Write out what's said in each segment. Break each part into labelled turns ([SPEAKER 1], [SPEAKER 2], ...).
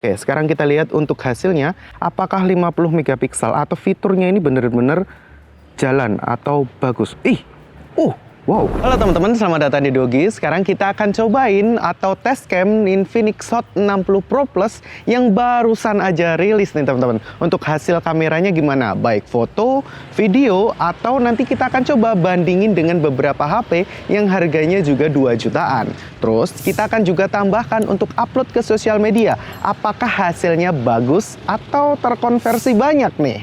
[SPEAKER 1] Oke, sekarang kita lihat untuk hasilnya, apakah 50 megapiksel atau fiturnya ini benar-benar jalan atau bagus. Wow. Halo teman-teman, selamat datang di Dogi. Sekarang kita akan cobain atau test cam Infinix Hot 60 Pro Plus yang barusan aja rilis nih teman-teman. Untuk hasil kameranya gimana? Baik foto, video, atau nanti kita akan coba bandingin dengan beberapa HP yang harganya juga 2 jutaan. Terus kita akan juga tambahkan untuk upload ke sosial media. Apakah hasilnya bagus atau terkonversi banyak nih?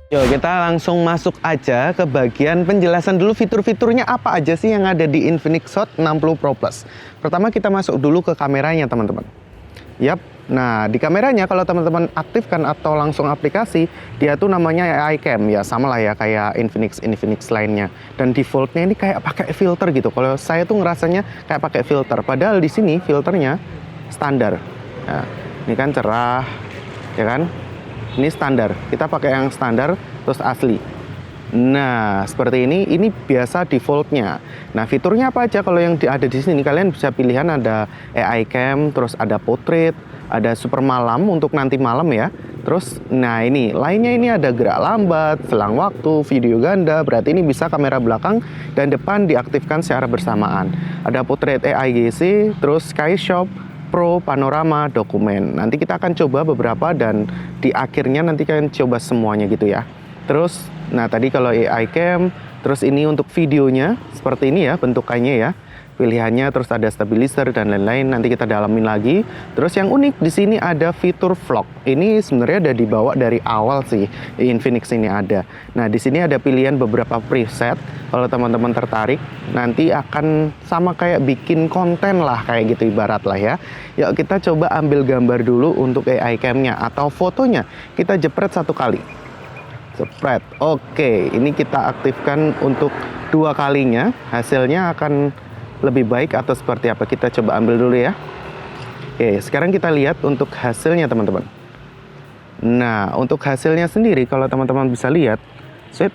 [SPEAKER 1] Yuk kita langsung masuk aja ke bagian penjelasan dulu fitur-fiturnya apa aja sih yang ada di Infinix Hot 60 Pro Plus. Pertama kita masuk dulu ke kameranya teman-teman. Yap, nah di kameranya kalau teman-teman aktifkan atau langsung aplikasi, dia tuh namanya AI Cam ya, sama lah ya kayak Infinix lainnya. Dan defaultnya ini kayak pakai filter gitu. Kalau saya tuh ngerasanya kayak pakai filter, padahal di sini filternya standar. Nah, ini kan cerah, ya kan? Ini standar, kita pakai yang standar terus asli. Nah seperti ini biasa defaultnya. Nah fiturnya apa aja kalau yang ada di sini? Kalian bisa pilihan ada AI Cam, terus ada portrait, ada super malam untuk nanti malam ya. Terus nah ini lainnya, ini ada gerak lambat, selang waktu, video ganda. Berarti ini bisa kamera belakang dan depan diaktifkan secara bersamaan. Ada portrait AIGC, terus Sky Shop Pro, panorama, dokumen. Nanti kita akan coba beberapa dan di akhirnya nanti kalian coba semuanya gitu ya. Terus, nah tadi kalau AI Cam, terus ini untuk videonya seperti ini ya bentukannya ya. Pilihannya terus ada stabilizer dan lain-lain. Nanti kita dalamin lagi. Terus yang unik di sini ada fitur vlog. Ini sebenarnya udah dibawa dari awal sih Infinix ini ada. Nah di sini ada pilihan beberapa preset. Kalau teman-teman tertarik, nanti akan sama kayak bikin konten lah kayak gitu ibarat lah ya. Yuk kita coba ambil gambar dulu untuk AI Cam-nya atau fotonya. Kita jepret satu kali. Jepret. Oke, ini kita aktifkan untuk 2 kalinya. Hasilnya akan lebih baik atau seperti apa, kita coba ambil dulu ya. Oke, sekarang kita lihat untuk hasilnya teman-teman. Nah untuk hasilnya sendiri kalau teman-teman bisa lihat, sweet.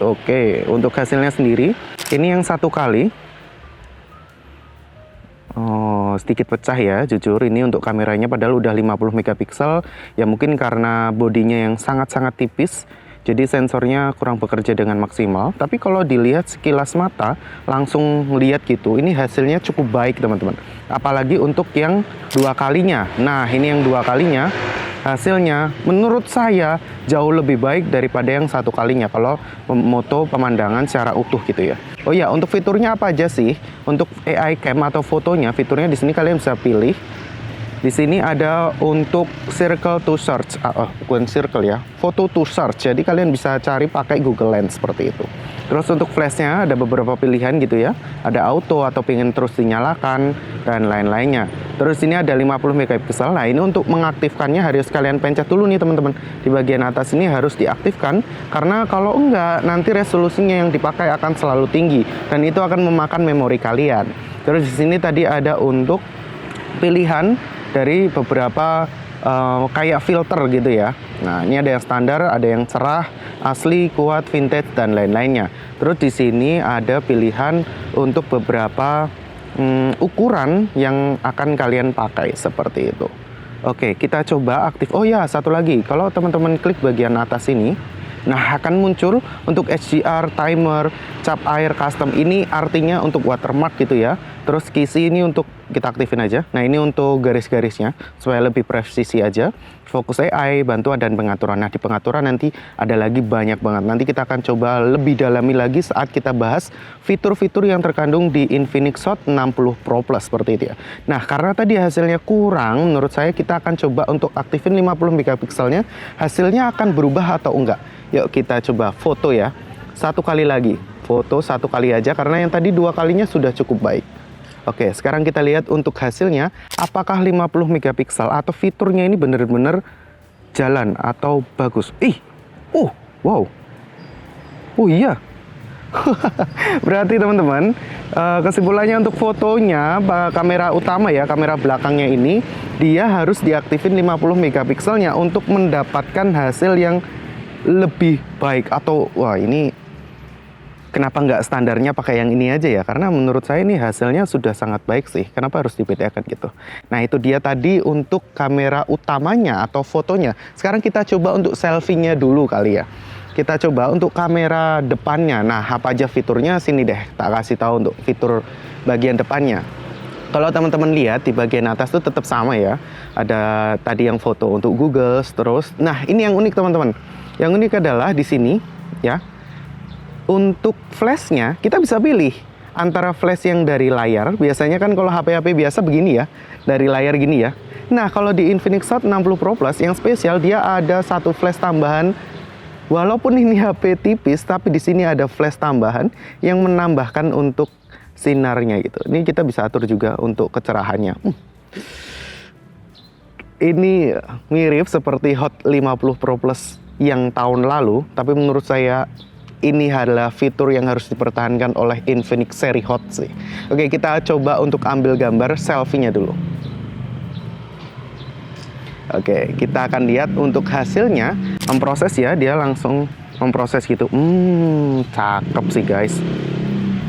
[SPEAKER 1] Oke, untuk hasilnya sendiri ini yang 1 kali sedikit pecah ya, jujur ini untuk kameranya padahal udah 50 megapiksel ya, mungkin karena bodinya yang sangat-sangat tipis jadi sensornya kurang bekerja dengan maksimal. Tapi kalau dilihat sekilas mata langsung lihat gitu, ini hasilnya cukup baik teman-teman. Apalagi untuk yang 2 kalinya. Nah ini yang 2 kalinya hasilnya menurut saya jauh lebih baik daripada yang 1 kalinya kalau moto pemandangan secara utuh gitu ya. Oh ya, untuk fiturnya apa aja sih? Untuk AI Cam atau fotonya, fiturnya di sini kalian bisa pilih. Di sini ada untuk circle to search, bukan circle ya, photo to search. Jadi kalian bisa cari pakai Google Lens seperti itu. Terus untuk flashnya ada beberapa pilihan gitu ya. Ada auto atau pengen terus dinyalakan dan lain-lainnya. Terus ini ada 50 megapiksel. Nah ini untuk mengaktifkannya harus kalian pencet dulu nih teman-teman. Di bagian atas ini harus diaktifkan karena kalau enggak nanti resolusinya yang dipakai akan selalu tinggi dan itu akan memakan memori kalian. Terus di sini tadi ada untuk pilihan dari beberapa kayak filter gitu ya. Nah ini ada yang standar, ada yang cerah, asli, kuat, vintage dan lain-lainnya. Terus di sini ada pilihan untuk beberapa ukuran yang akan kalian pakai seperti itu. Oke, kita coba aktif. Oh ya, satu lagi, kalau teman-teman klik bagian atas ini, nah akan muncul untuk HDR, timer, cap air custom. Ini artinya untuk watermark gitu ya. Terus kisi ini untuk kita aktifin aja. Nah ini untuk garis-garisnya supaya lebih presisi aja. Fokus AI, bantuan dan pengaturan. Nah di pengaturan nanti ada lagi banyak banget. Nanti kita akan coba lebih dalami lagi saat kita bahas fitur-fitur yang terkandung di Infinix Hot 60 Pro Plus seperti itu ya. Nah karena tadi hasilnya kurang, menurut saya kita akan coba untuk aktifin 50 megapikselnya. Hasilnya akan berubah atau enggak? Yuk kita coba foto ya. 1 kali lagi. Foto 1 kali aja karena yang tadi 2 kalinya sudah cukup baik. Oke, sekarang kita lihat untuk hasilnya, apakah 50 megapiksel atau fiturnya ini benar-benar jalan atau bagus. Wow. Oh iya. Berarti teman-teman, kesimpulannya untuk fotonya, kamera utama ya, kamera belakangnya ini, dia harus diaktifin 50 megapikselnya untuk mendapatkan hasil yang lebih baik. Atau, wah ini Kenapa nggak standarnya pakai yang ini aja ya? Karena menurut saya ini hasilnya sudah sangat baik sih. Kenapa harus dibedakan gitu? Nah itu dia tadi untuk kamera utamanya atau fotonya. Sekarang kita coba untuk selfie-nya dulu kali ya. Kita coba untuk kamera depannya. Nah apa aja fiturnya sini deh. Tak kasih tahu untuk fitur bagian depannya. Kalau teman-teman lihat di bagian atas tuh tetap sama ya. Ada tadi yang foto untuk Google terus. Nah ini yang unik teman-teman. Yang unik adalah di sini ya. Untuk flashnya kita bisa pilih antara flash yang dari layar, biasanya kan kalau HP-HP biasa begini ya, dari layar gini ya. Nah kalau di Infinix Hot 60 Pro Plus yang spesial dia ada satu flash tambahan. Walaupun ini HP tipis, tapi di sini ada flash tambahan yang menambahkan untuk sinarnya gitu. Ini kita bisa atur juga untuk kecerahannya. Ini mirip seperti Hot 50 Pro Plus yang tahun lalu, tapi menurut saya ini adalah fitur yang harus dipertahankan oleh Infinix seri Hot sih. Oke, kita coba untuk ambil gambar selfie-nya dulu. Oke, kita akan lihat untuk hasilnya. Memproses ya, dia langsung memproses gitu. Cakep sih guys.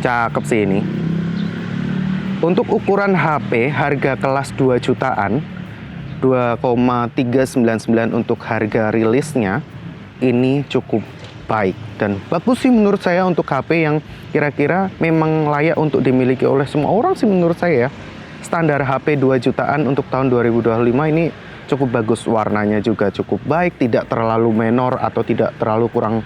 [SPEAKER 1] Cakep sih ini. Untuk ukuran HP, harga kelas 2 jutaan, 2,399 untuk harga rilisnya, ini cukup baik dan bagus sih menurut saya untuk HP yang kira-kira memang layak untuk dimiliki oleh semua orang sih menurut saya ya. Standar HP 2 jutaan untuk tahun 2025 ini cukup bagus, warnanya juga cukup baik, tidak terlalu menor atau tidak terlalu kurang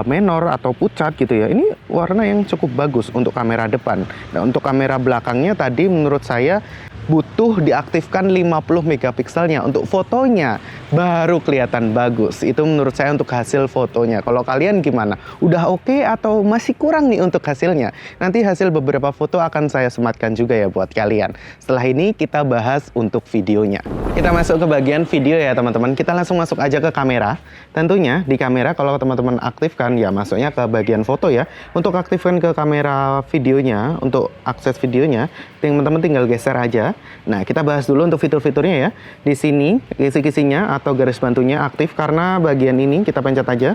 [SPEAKER 1] menor atau pucat gitu ya. Ini warna yang cukup bagus untuk kamera depan. Nah untuk kamera belakangnya tadi menurut saya butuh diaktifkan 50 megapikselnya untuk fotonya baru kelihatan bagus. Itu menurut saya untuk hasil fotonya. Kalau kalian gimana? Udah oke atau masih kurang nih untuk hasilnya? Nanti hasil beberapa foto akan saya sematkan juga ya buat kalian. Setelah ini kita bahas untuk videonya. Kita masuk ke bagian video ya teman-teman. Kita langsung masuk aja ke kamera. Tentunya di kamera kalau teman-teman aktifkan ya masuknya ke bagian foto ya. Untuk aktifkan ke kamera videonya, untuk akses videonya, teman-teman tinggal geser aja. Nah, kita bahas dulu untuk fitur-fiturnya ya. Di sini kisi-kisinya atau garis bantunya aktif karena bagian ini kita pencet aja.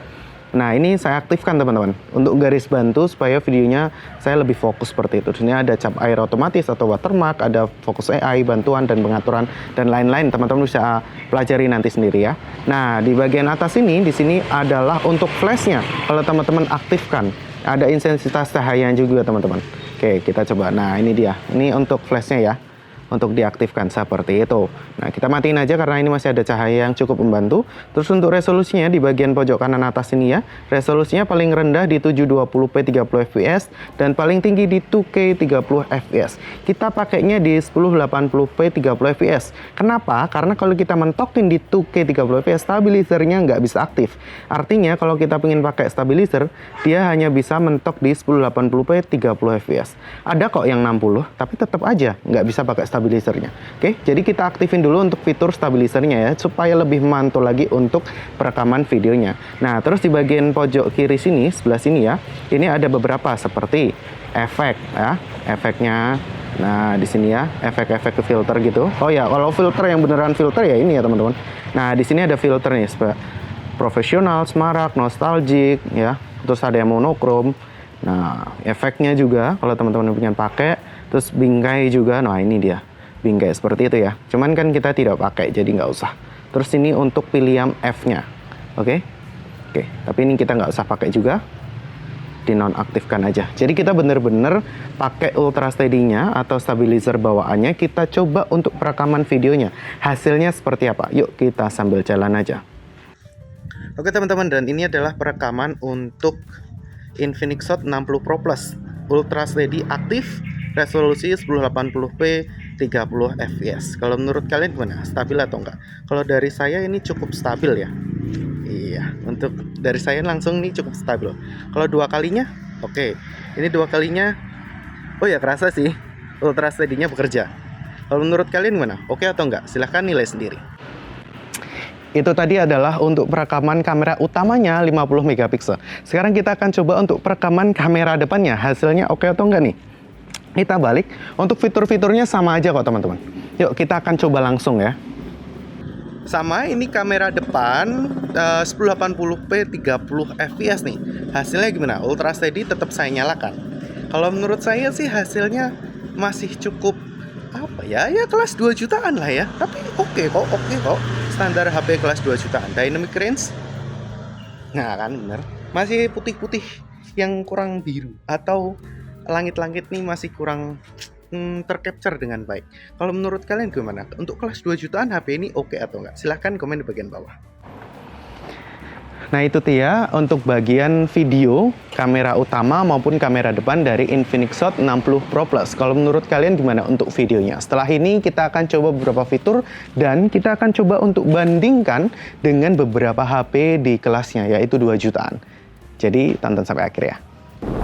[SPEAKER 1] Nah, ini saya aktifkan teman-teman. Untuk garis bantu supaya videonya saya lebih fokus seperti itu. Di sini ada cap air otomatis atau watermark, ada fokus AI, bantuan dan pengaturan dan lain-lain. Teman-teman bisa pelajari nanti sendiri ya. Nah, di bagian atas ini, di sini adalah untuk flashnya. Kalau teman-teman aktifkan, ada intensitas cahaya juga teman-teman. Oke, kita coba. Nah, ini dia. Ini untuk flashnya ya. Untuk diaktifkan seperti itu. Nah kita matiin aja karena ini masih ada cahaya yang cukup membantu. Terus untuk resolusinya di bagian pojok kanan atas ini ya, resolusinya paling rendah di 720p 30 fps dan paling tinggi di 2K 30 fps. Kita pakainya di 1080p 30 fps. Kenapa? Karena kalau kita mentokin di 2K 30 fps, stabilizernya nggak bisa aktif. Artinya kalau kita ingin pakai stabilizer, dia hanya bisa mentok di 1080p 30 fps. Ada kok yang 60, tapi tetap aja nggak bisa pakai stabilizernya. Oke, jadi kita aktifin dulu untuk fitur stabilizernya ya, supaya lebih mantul lagi untuk perekaman videonya. Nah, terus di bagian pojok kiri sini, sebelah sini ya, ini ada beberapa seperti efek ya, efeknya. Nah, di sini ya, efek-efek filter gitu. Oh ya, kalau filter yang beneran filter ya ini ya teman-teman. Nah, di sini ada filter nih, profesional, semarak, nostalgic ya. Terus ada yang monokrom. Nah, efeknya juga kalau teman-teman punya pakai. Terus bingkai juga, nah ini dia bingkai seperti itu ya. Cuman kan kita tidak pakai, jadi nggak usah. Terus ini untuk pilihan F-nya, oke? Tapi ini kita nggak usah pakai juga, dinonaktifkan aja. Jadi kita bener-bener pakai ultra steady-nya atau stabilizer bawaannya. Kita coba untuk perekaman videonya. Hasilnya seperti apa? Yuk kita sambil jalan aja. Oke teman-teman, dan ini adalah perekaman untuk Infinix Hot 60 Pro Plus ultra steady aktif. Resolusi 1080p 30 fps. Kalau menurut kalian gimana? Stabil atau enggak? Kalau dari saya ini cukup stabil ya. Iya, untuk dari saya langsung nih cukup stabil. Kalau dua kalinya, oke. Ini dua kalinya, oh ya kerasa sih ultra steady-nya bekerja. Kalau menurut kalian gimana? Oke atau enggak? Silahkan nilai sendiri. Itu tadi adalah untuk perekaman kamera utamanya 50 megapiksel. Sekarang kita akan coba untuk perekaman kamera depannya. Hasilnya oke atau enggak nih? Kita balik, untuk fitur-fiturnya sama aja kok teman-teman. Yuk kita akan coba langsung ya. Sama ini kamera depan 1080p 30 fps nih. Hasilnya gimana? Ultra steady tetap saya nyalakan. Kalau menurut saya sih hasilnya masih cukup apa ya? Ya kelas 2 jutaan lah ya. Tapi oke kok. Standar HP kelas 2 jutaan. Dynamic range. Nah, kan bener. Masih putih-putih yang kurang biru atau langit-langit nih masih kurang tercapture dengan baik. Kalau menurut kalian gimana? Untuk kelas 2 jutaan HP ini oke atau enggak? Silahkan komen di bagian bawah. Nah itu dia untuk bagian video, kamera utama maupun kamera depan dari Infinix Hot 60 Pro Plus. Kalau menurut kalian gimana untuk videonya? Setelah ini kita akan coba beberapa fitur dan kita akan coba untuk bandingkan dengan beberapa HP di kelasnya, yaitu 2 jutaan. Jadi tonton sampai akhir ya.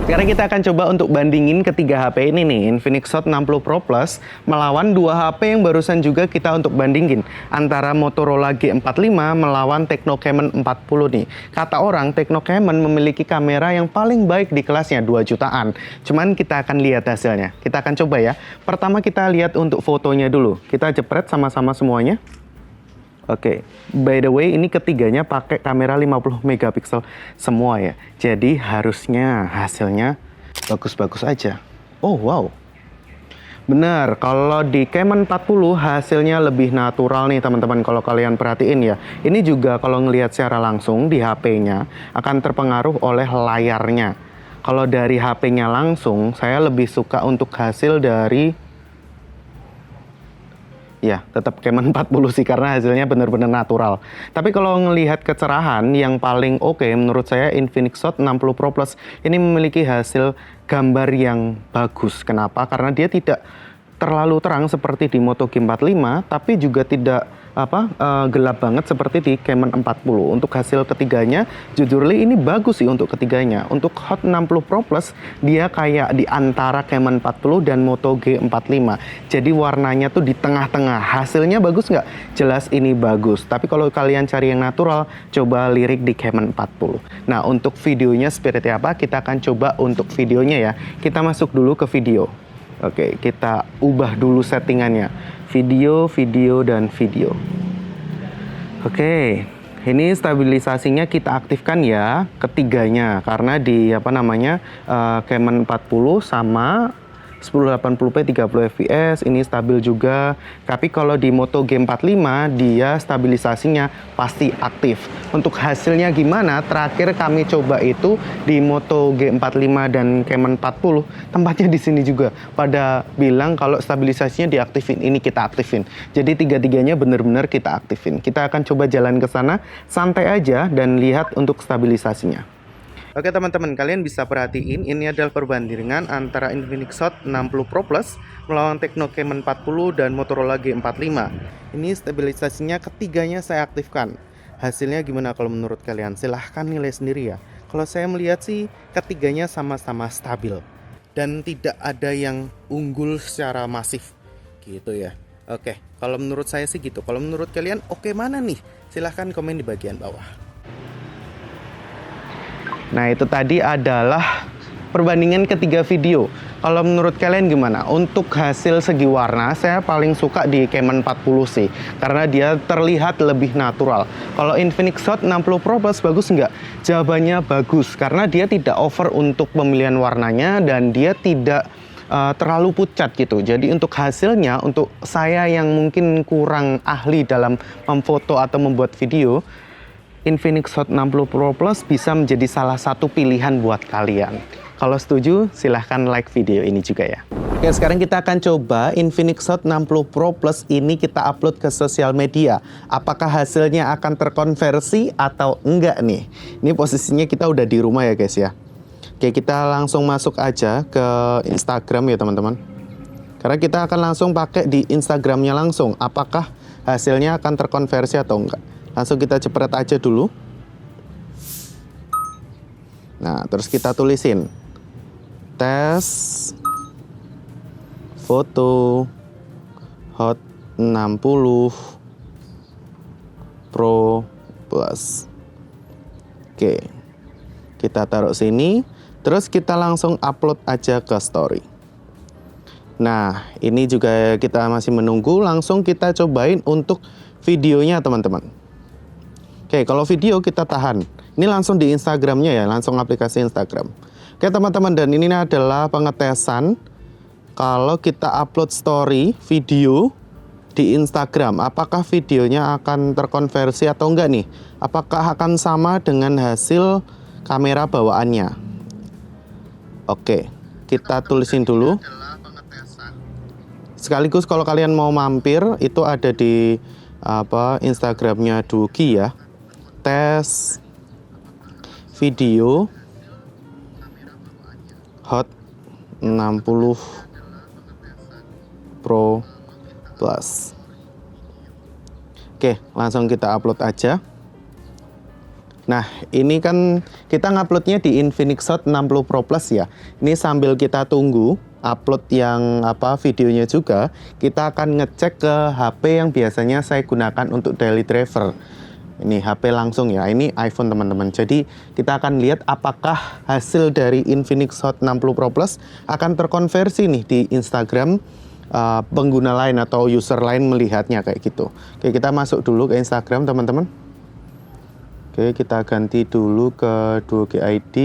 [SPEAKER 1] Sekarang kita akan coba untuk bandingin ketiga HP ini nih, Infinix Hot 60 Pro Plus melawan dua HP yang barusan juga kita untuk bandingin, antara Motorola G45 melawan Tecno Camon 40 nih. Kata orang Tecno Camon memiliki kamera yang paling baik di kelasnya, 2 jutaan. Cuman kita akan lihat hasilnya. Kita akan coba ya. Pertama kita lihat untuk fotonya dulu. Kita jepret sama-sama semuanya. Oke, by the way ini ketiganya pakai kamera 50 megapiksel semua ya. Jadi harusnya hasilnya bagus-bagus aja. Oh wow. Benar, kalau di Camon 40 hasilnya lebih natural nih teman-teman, kalau kalian perhatiin ya. Ini juga kalau ngelihat secara langsung di HP-nya akan terpengaruh oleh layarnya. Kalau dari HP-nya langsung, saya lebih suka untuk hasil dari ya, tetap Camon 40 sih karena hasilnya benar-benar natural. Tapi kalau ngelihat kecerahan yang paling oke menurut saya Infinix Hot 60 Pro Plus ini memiliki hasil gambar yang bagus. Kenapa? Karena dia tidak terlalu terang seperti di Moto G45, tapi juga tidak gelap banget seperti di Camon 40. Untuk hasil ketiganya, jujurly ini bagus sih untuk ketiganya. Untuk Hot 60 Pro Plus, dia kayak di antara Camon 40 dan Moto G45. Jadi warnanya tuh di tengah-tengah. Hasilnya bagus nggak? Jelas ini bagus. Tapi kalau kalian cari yang natural, coba lirik di Camon 40. Nah, untuk videonya seperti apa? Kita akan coba untuk videonya ya. Kita masuk dulu ke video. Oke, kita ubah dulu settingannya. Video, dan video. Oke, ini stabilisasinya kita aktifkan ya, ketiganya. Karena di Camon 40 sama 1080p 30 fps ini stabil juga. Tapi kalau di Moto G45 dia stabilisasinya pasti aktif. Untuk hasilnya gimana? Terakhir kami coba itu di Moto G45 dan Camon 40. Tempatnya di sini juga pada bilang kalau stabilisasinya diaktifin. Ini kita aktifin. Jadi tiga-tiganya benar-benar kita aktifin. Kita akan coba jalan ke sana, santai aja dan lihat untuk stabilisasinya. Oke teman-teman, kalian bisa perhatiin ini adalah perbandingan antara Infinix Hot 60 Pro Plus melawan Tecno Camon 40 dan Motorola G45. Ini stabilisasinya ketiganya saya aktifkan. Hasilnya gimana kalau menurut kalian? Silahkan nilai sendiri ya. Kalau saya melihat sih ketiganya sama-sama stabil dan tidak ada yang unggul secara masif gitu ya. Oke, kalau menurut saya sih gitu. Kalau menurut kalian oke mana nih? Silahkan komen di bagian bawah. Nah itu tadi adalah perbandingan ketiga video. Kalau menurut kalian gimana? Untuk hasil segi warna saya paling suka di Camon 40 sih, karena dia terlihat lebih natural. Kalau Infinix Hot 60 Pro Plus bagus nggak? Jawabannya bagus, karena dia tidak over untuk pemilihan warnanya dan dia tidak terlalu pucat gitu. Jadi untuk hasilnya, untuk saya yang mungkin kurang ahli dalam memfoto atau membuat video, Infinix Hot 60 Pro Plus bisa menjadi salah satu pilihan buat kalian. Kalau setuju, silahkan like video ini juga ya. Oke, sekarang kita akan coba Infinix Hot 60 Pro Plus ini kita upload ke sosial media. Apakah hasilnya akan terkonversi atau enggak nih? Ini posisinya kita udah di rumah ya guys ya. Oke, kita langsung masuk aja ke Instagram ya teman-teman. Karena kita akan langsung pakai di Instagramnya langsung. Apakah hasilnya akan terkonversi atau enggak? Langsung kita jepret aja dulu. Nah, terus kita tulisin tes foto Hot 60 Pro Plus. Oke. Kita taruh sini, terus kita langsung upload aja ke story. Nah, ini juga kita masih menunggu, langsung kita cobain untuk videonya teman-teman. Oke, kalau video kita tahan. Ini langsung di Instagramnya ya, langsung aplikasi Instagram. Oke teman-teman, dan ini adalah pengetesan kalau kita upload story video di Instagram, apakah videonya akan terkonversi atau enggak nih? Apakah akan sama dengan hasil kamera bawaannya? Oke, kita tulisin dulu. Sekaligus kalau kalian mau mampir, itu ada di Instagramnya Dogi ya. Tes video Hot 60 Pro Plus. Oke, langsung kita upload aja. Nah, ini kan kita nguploadnya di Infinix Hot 60 Pro Plus ya. Ini sambil kita tunggu upload yang videonya juga, kita akan ngecek ke HP yang biasanya saya gunakan untuk daily driver. Ini HP langsung ya, ini iPhone teman-teman. Jadi kita akan lihat apakah hasil dari Infinix Hot 60 Pro Plus akan terkonversi nih di Instagram pengguna lain atau user lain melihatnya kayak gitu. Oke, kita masuk dulu ke Instagram teman-teman. Oke, kita ganti dulu ke Dogi ID.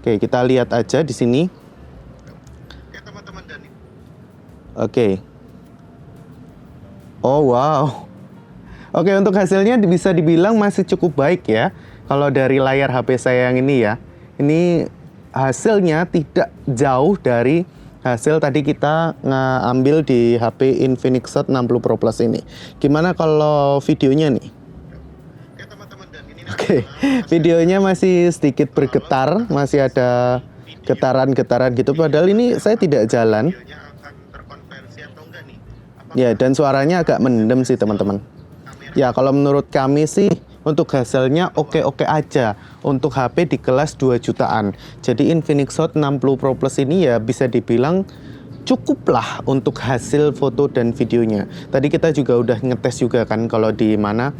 [SPEAKER 1] Oke, kita lihat aja di sini. Oke teman-teman, oke. Oh wow. Oke, untuk hasilnya bisa dibilang masih cukup baik ya. Kalau dari layar HP saya yang ini ya. Ini hasilnya tidak jauh dari hasil tadi kita ngambil di HP Infinix Hot 60 Pro Plus ini. Gimana kalau videonya nih? Oke, videonya masih sedikit bergetar, masih ada getaran-getaran gitu. Padahal ini saya tidak jalan. Ya, dan suaranya agak mendem sih teman-teman. Ya, kalau menurut kami sih untuk hasilnya oke-oke aja untuk HP di kelas 2 jutaan. Jadi Infinix Hot 60 Pro Plus ini ya bisa dibilang cukuplah untuk hasil foto dan videonya. Tadi kita juga udah ngetes juga kan kalau di mana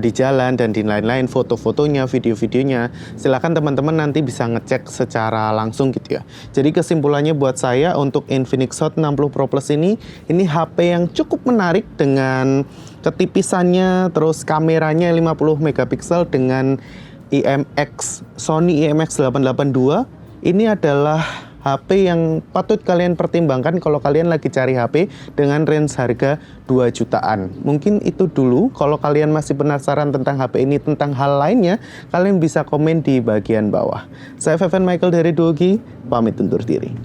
[SPEAKER 1] di jalan dan di lain-lain foto-fotonya, video-videonya. Silakan teman-teman nanti bisa ngecek secara langsung gitu ya. Jadi kesimpulannya buat saya untuk Infinix Hot 60 Pro Plus ini HP yang cukup menarik dengan ketipisannya, terus kameranya 50 megapiksel dengan Sony IMX882. Ini adalah HP yang patut kalian pertimbangkan kalau kalian lagi cari HP dengan range harga 2 jutaan. Mungkin itu dulu. Kalau kalian masih penasaran tentang HP ini, tentang hal lainnya, kalian bisa komen di bagian bawah. Saya Feven Michael dari Dogi, pamit undur diri.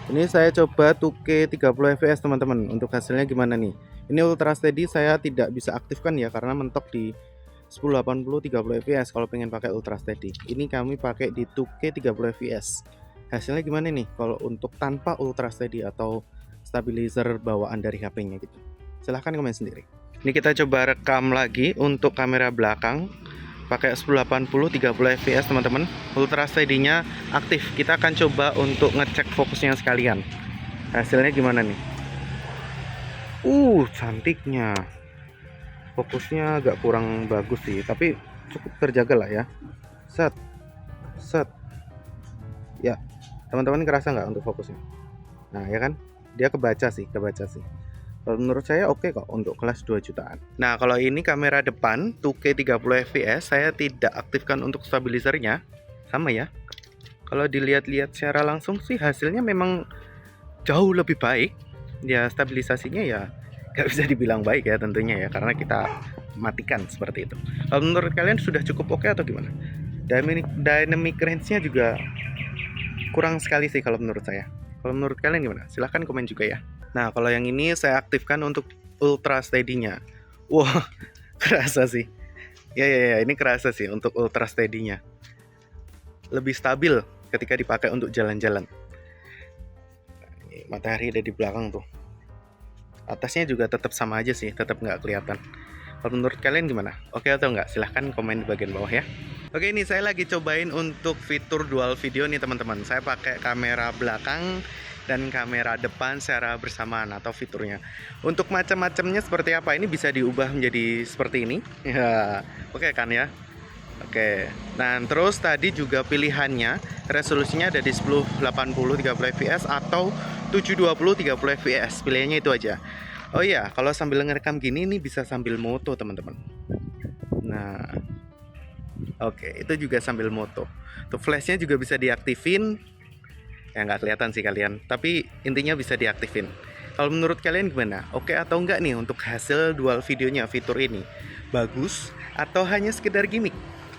[SPEAKER 1] Ini saya coba 2K 30 fps teman-teman. Untuk hasilnya gimana nih? Ini Ultra Steady saya tidak bisa aktifkan ya karena mentok di 1080 30 fps kalau pengen pakai Ultra Steady. Ini kami pakai di 2K 30 fps. Hasilnya gimana nih kalau untuk tanpa Ultra Steady atau stabilizer bawaan dari HP-nya gitu? Silahkan komen sendiri. Ini kita coba rekam lagi untuk kamera belakang pakai 1080 30 fps teman-teman. Ultra Steady-nya aktif. Kita akan coba untuk ngecek fokusnya sekalian. Hasilnya gimana nih? Cantiknya. Fokusnya agak kurang bagus sih, tapi cukup terjaga lah ya. Set. Ya, teman-teman kerasa nggak untuk fokusnya? Nah, ya kan? Dia kebaca sih. Kalau menurut saya oke kok untuk kelas 2 jutaan. Nah, kalau ini kamera depan 2K 30 fps, saya tidak aktifkan untuk stabilizernya. Sama ya. Kalau dilihat-lihat secara langsung sih hasilnya memang jauh lebih baik. Ya, stabilisasinya ya nggak bisa dibilang baik ya tentunya ya, karena kita matikan seperti itu. Kalau menurut kalian sudah cukup oke atau gimana? Dynamic range-nya juga kurang sekali sih kalau menurut saya. Kalau menurut kalian gimana? Silahkan komen juga ya. Nah, kalau yang ini saya aktifkan untuk ultra steady-nya. Wah, kerasa sih. Ya, ini kerasa sih untuk ultra steady-nya. Lebih stabil ketika dipakai untuk jalan-jalan. Matahari ada di belakang tuh. Atasnya juga tetap sama aja sih, tetap nggak kelihatan. Kalau menurut kalian gimana? Oke atau nggak? Silahkan komen di bagian bawah ya. Oke, ini saya lagi cobain untuk fitur dual video nih teman-teman. Saya pakai kamera belakang dan kamera depan secara bersamaan atau fiturnya. Untuk macam-macamnya seperti apa, ini bisa diubah menjadi seperti ini. Ya, oke kan ya? Oke. Nah, terus tadi juga pilihannya, resolusinya ada di 1080 30 fps atau 720 30 fps. Pilihannya itu aja. Oh iya, kalau sambil ngerekam gini ini bisa sambil moto teman-teman. Nah, oke, itu juga sambil moto. Tuh flashnya juga bisa diaktifin. Ya nggak kelihatan sih kalian, tapi intinya bisa diaktifin. Kalau menurut kalian gimana? Oke atau enggak nih untuk hasil dual videonya, fitur ini? Bagus atau hanya sekedar gimmick?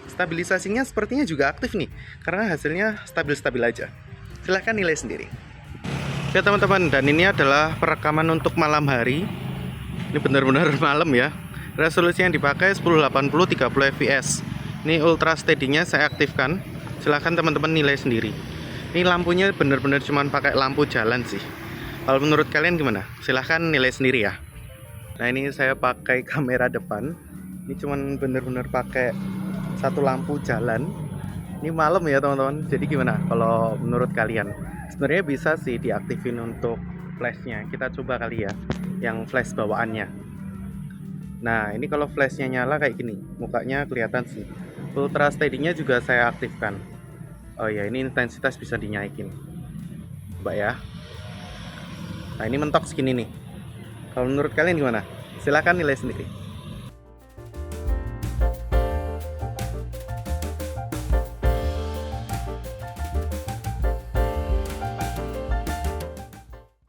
[SPEAKER 1] Stabilisasinya sepertinya juga aktif nih, karena hasilnya stabil-stabil aja. Silahkan nilai sendiri. Ya teman-teman, dan ini adalah perekaman untuk malam hari. Ini benar-benar malam ya. Resolusi yang dipakai 1080 30 fps. Ini ultra steady-nya saya aktifkan. Silahkan teman-teman nilai sendiri. Ini lampunya benar-benar cuman pakai lampu jalan sih. Kalau menurut kalian gimana? Silahkan nilai sendiri ya. Nah, ini saya pakai kamera depan. Ini cuman benar-benar pakai satu lampu jalan. Ini malam ya teman-teman. Jadi gimana kalau menurut kalian? Sebenarnya bisa sih diaktifin untuk flashnya. Kita coba kali ya, yang flash bawaannya. Nah, ini kalau flashnya nyala kayak gini, mukanya kelihatan sih. Ultra steady-nya juga saya aktifkan. Oh ya, ini intensitas bisa dinaikin. Coba ya. Nah, ini mentok segini nih. Kalau menurut kalian gimana? Silahkan nilai sendiri.